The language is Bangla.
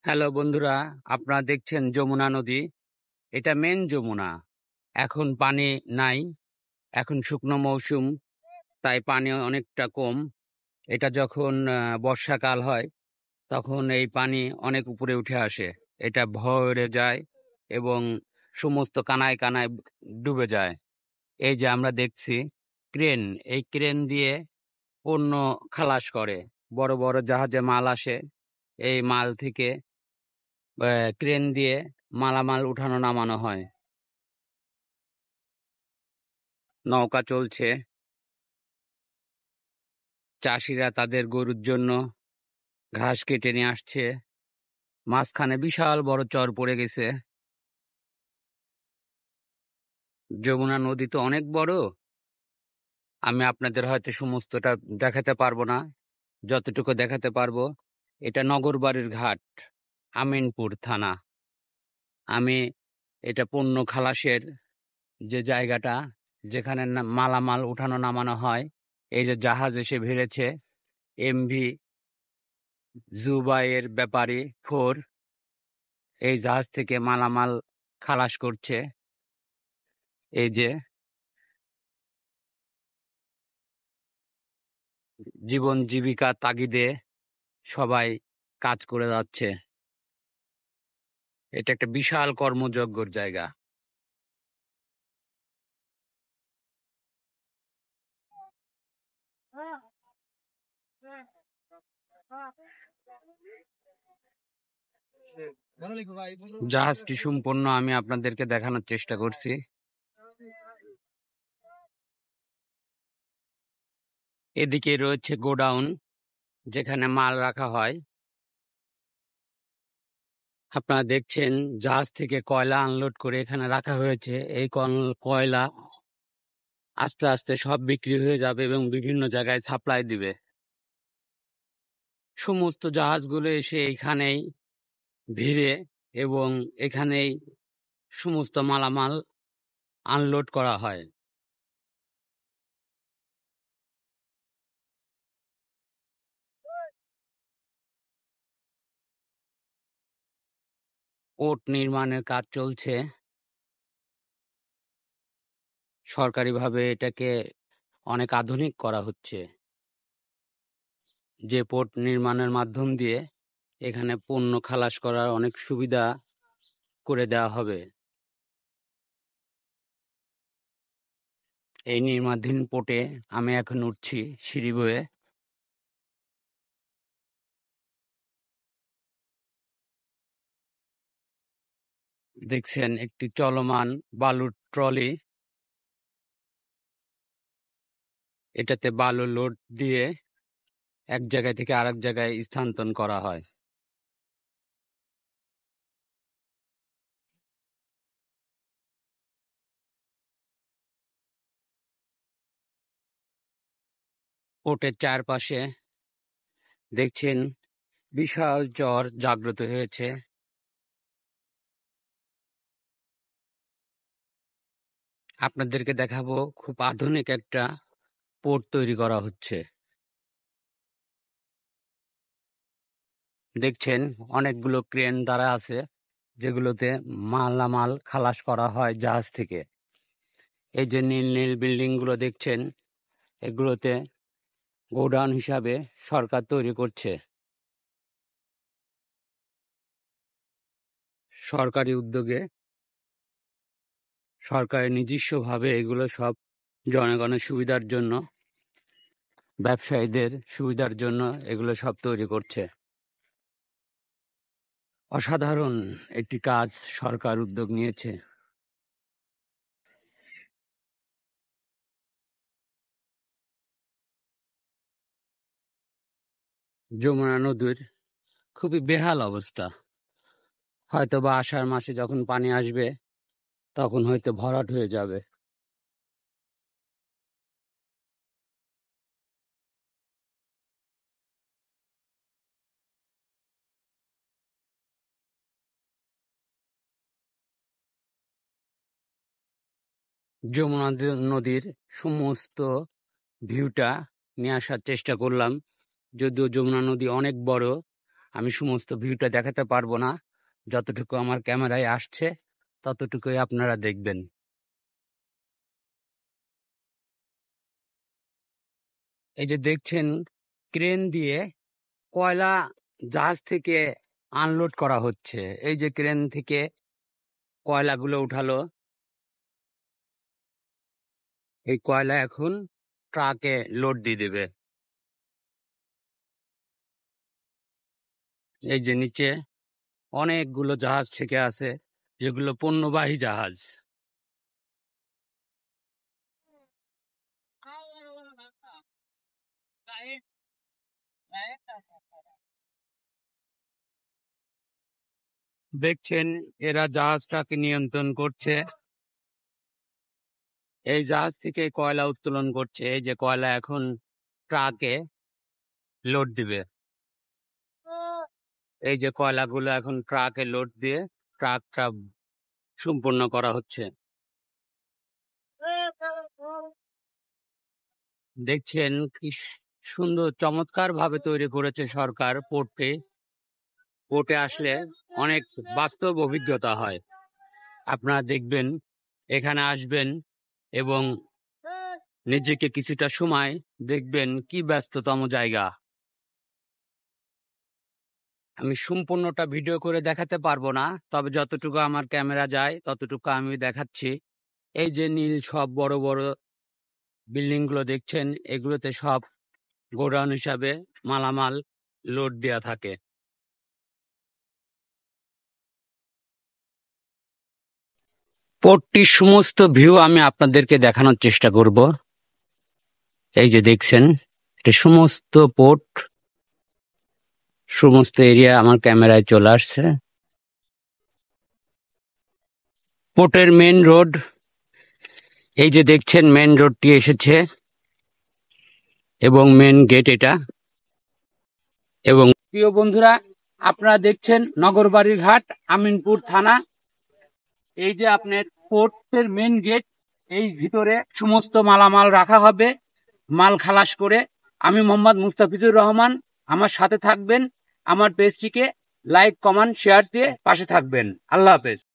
হ্যালো বন্ধুরা, আপনারা দেখছেন যমুনা নদী। এটা মেন যমুনা। এখন পানি নাই, এখন শুকনো মৌসুম, তাই পানি অনেকটা কম। এটা যখন বর্ষাকাল হয়, তখন এই পানি অনেক উপরে উঠে আসে। এটা ভরে যায় এবং সমস্ত কানায় কানায় ডুবে যায়। এই যে আমরা দেখছি ক্রেন, এই ক্রেন দিয়ে পণ্য খালাস করে। বড় বড় জাহাজে মাল আসে, এই মাল থেকে ক্রেন দিয়ে মালামাল উঠানো নামানো হয়। নৌকা চলছে, চাষিরা তাদের গরুর জন্য ঘাস কেটে নিয়ে আসছে। মাঝখানে বিশাল বড় চর পড়ে গেছে। যমুনা নদী তো অনেক বড়, আমি আপনাদের হয়তো সমস্তটা দেখাতে পারবো না। যতটুকু দেখাতে পারবো, এটা নগরবাড়ির ঘাট, আমিনপুর থানা। আমি এটা পণ্য খালাসের যে জায়গাটা, যেখানে মালামাল উঠানো নামানো হয়। এই যে জাহাজ এসে ভিড়েছে, এমভি জুবাইয়ের ব্যাপারী 4, এই জাহাজ থেকে মালামাল খালাস করছে। এই যে জীবন জীবিকা তাগিদে সবাই কাজ করে যাচ্ছে। এটা একটা বিশাল কর্মযজ্ঞর জায়গা। জাহাজটি সম্পূর্ণ আমি আপনাদেরকে দেখানোর চেষ্টা করছি। এদিকে রয়েছে গোডাউন, যেখানে মাল রাখা হয়। আপনারা দেখছেন জাহাজ থেকে কয়লা আনলোড করে এখানে রাখা হয়েছে। এই কয়লা আস্তে আস্তে সব বিক্রি হয়ে যাবে এবং বিভিন্ন জায়গায় সাপ্লাই দিবে। সমস্ত জাহাজগুলো এসে এখানেই ভিড়ে এবং এখানেই সমস্ত মালামাল আনলোড করা হয়। পোর্ট নির্মাণের কাজ চলছে। সরকারিভাবে এটাকে অনেক আধুনিক করা হচ্ছে, যে পোর্ট নির্মাণের মাধ্যম দিয়ে এখানে পণ্য খালাস করার অনেক সুবিধা করে দেওয়া হবে। এই নির্মাণাধীন পোর্টে আমি এখন উঠছি সিঁড়ি বয়ে। দেখছেন একটি চলমান বালুর ট্রলি, এটাতে বালু লোড দিয়ে এক জায়গা থেকে আরেক জায়গায় স্থানান্তর করা হয়। পোর্টের চারপাশে দেখছেন বিশাল চর জাগ্রত হয়েছে। আপনাদেরকে দেখাবো খুব আধুনিক একটা পোর্ট তৈরি করা হচ্ছে। দেখছেন অনেকগুলো ক্রেন দ্বারা আছে, যেগুলোতে মালামাল খালাস করা হয় জাহাজ থেকে। এই যে নীল নীল বিল্ডিং গুলো দেখছেন, এগুলোতে গোডাউন হিসাবে সরকার তৈরি করছে। সরকারি উদ্যোগে, সরকারের নিজস্বভাবে এগুলো সব জনগণের সুবিধার জন্য, ব্যবসায়ীদের সুবিধার জন্য এগুলো সব তৈরি করছে। অসাধারণ একটি কাজ সরকার উদ্যোগ নিয়েছে। যমুনা নদীর খুবই বেহাল অবস্থা। হয়তো বা আষাঢ় মাসে যখন পানি আসবে, তখন হয়তো ভরাট হয়ে যাবে। যমুনা নদীর সমস্ত ভিউটা নিয়ে আসার চেষ্টা করলাম। যদিও যমুনা নদী অনেক বড়, আমি সমস্ত ভিউটা দেখাতে পারবো না, যতটুকু আমার ক্যামেরায় আসছে ততটুকুই আপনারা দেখবেন। এই যে দেখছেন ক্রেন দিয়ে কয়লা জাহাজ থেকে আনলোড করা হচ্ছে। এই যে ক্রেন থেকে কয়লাগুলো উঠালো, এই কয়লা এখন ট্রাকে লোড দিয়ে দেবে। এই যে নিচে অনেকগুলো জাহাজ থেকে আছে, যেগুলো পণ্যবাহী জাহাজ। দেখছেন এরা জাহাজটাকে নিয়ন্ত্রণ করছে, এই জাহাজ থেকে কয়লা উত্তোলন করছে। এই যে কয়লা এখন ট্রাকে লোড দিবে। এই যে কয়লাগুলো এখন ট্রাকে লোড দিয়ে ট্রাকটা সম্পূর্ণ করা হচ্ছে। দেখছেন কি সুন্দর চমৎকার ভাবে তৈরি করেছে সরকার পোর্টে। পোর্টে আসলে অনেক বাস্তব অভিজ্ঞতা হয়। আপনারা দেখবেন, এখানে আসবেন এবং নিজেকে কিছুটা সময় দেখবেন কি ব্যস্ততম জায়গা। আমি সম্পূর্ণটা ভিডিও করে দেখাতে পারবো না, তবে যতটুকু আমার ক্যামেরা যায় ততটুকু আমি দেখাচ্ছি। এই যে নীল সব বড় বড় বিল্ডিং গুলো দেখছেন, এগুলোতে সব গোডাউন হিসাবে মালামাল লোড দেয়া থাকে। পোর্টটির সমস্ত ভিউ আমি আপনাদেরকে দেখানোর চেষ্টা করব। এই যে দেখছেন, এটা সমস্ত পোর্ট, সমস্ত এরিয়া আমার ক্যামেরায় চলে আসছে। পোর্টের মেন রোড, এই যে দেখছেন মেন রোডটি এসেছে এবং মেন গেট এটা। এবং প্রিয় বন্ধুরা, আপনারা দেখছেন নগরবাড়ির ঘাট, আমিনপুর থানা। এই যে আপনার পোর্টের মেন গেট, এই ভিতরে সমস্ত মালামাল রাখা হবে মাল খালাস করে। আমি মোহাম্মদ মুস্তাফিজুর রহমান, আমার সাথে থাকবেন। আমার পেজটিকে লাইক, কমেন্ট, শেয়ার দিয়ে পাশে থাকবেন। আল্লাহ হাফেজ।